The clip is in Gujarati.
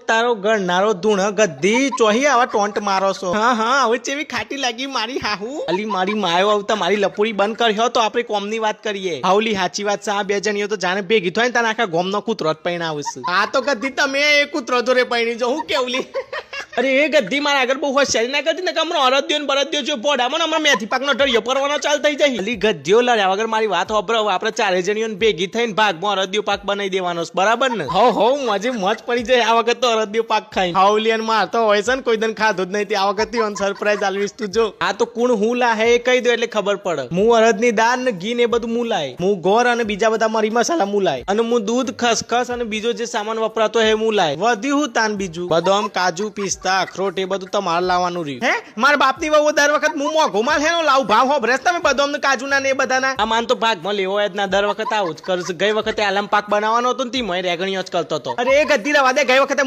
તારો ગણનારો ધૂણ ગદ્દી ચોહી આવા ટોન્ટ મારો છો. હા હવે ચેવી ખાટી લાગી મારી હાહુ. અલી મારી માયો આવતા મારી લપુડી બંધ કર્યો તો આપણે કોમની વાત કરીએ. હાઉલી સાચી વાત છે. આ બે જણીઓ તો જાણે ભેગી થાય ને તાર આખા ગોમનો કૂતરો જ પૈણા આવશે. આ તો ગદ્દી તમે એ કૂતરો જોરે પૈણી જો હું કેવલી. અરે એ ગદ્દી મારા આગળ બહુ હોશિયારી ના કરતી ને કે હમણાં અરદ્યો ને બરદ્યો જો પોડામાં હમણાં મેથી પાકનો ઢળિયો પરવાનો ચાલ થઈ જાય. અલી ગદ્દીઓ લડ્યા વગર મારી વાત હોભરો. આપણે ચારે જણીઓ ભેગી થઈને ભાગમાં અરદ્યો પાક બનાવી દેવાનો બરાબર ને. હો મજે મોજ પડી જાય. આ વખત તો અરદ્યો પાક ખાઈ હાઉલિયન માં તો હોય છે ને કોઈ દન ખાધો જ નહીં. આ વખત સરપ્રાઈઝ આલવીશ તું જો. આ તો કોણ હું લા હે કહી દો એટલે ખબર પડે. હું અરદની દાળ ને ઘી ને એ બધું હું લાય. હું ગોર અને બીજા બધા મરી મસાલા હું લાય. અને હું દૂધ ખસખસ અને બીજો જે સામાન વપરાતો હે હું લાય. વધ્યું હું તાન બીજું બદામ કાજુ પિસ્તા અખરોટ એ બધું તમારે લાવવાનું રહ્યું. હે મારા બાપની વહુ દર વખત હું મોઘો માલ હેનો લાવ ભાવ હો ભરેસ તમે બદામ ને કાજુ ના ને એ બધા ના. આ માન તો ભાગમાં લેવો જ ના. દર વખત આવું જ કરું. ગઈ વખતે આલમ પાક બનાવવાનો હતો ને તી મેં રેગણીઓ જ કરતો હતો. અરે એ ગદ્દી રવા દે. ગઈ વખતે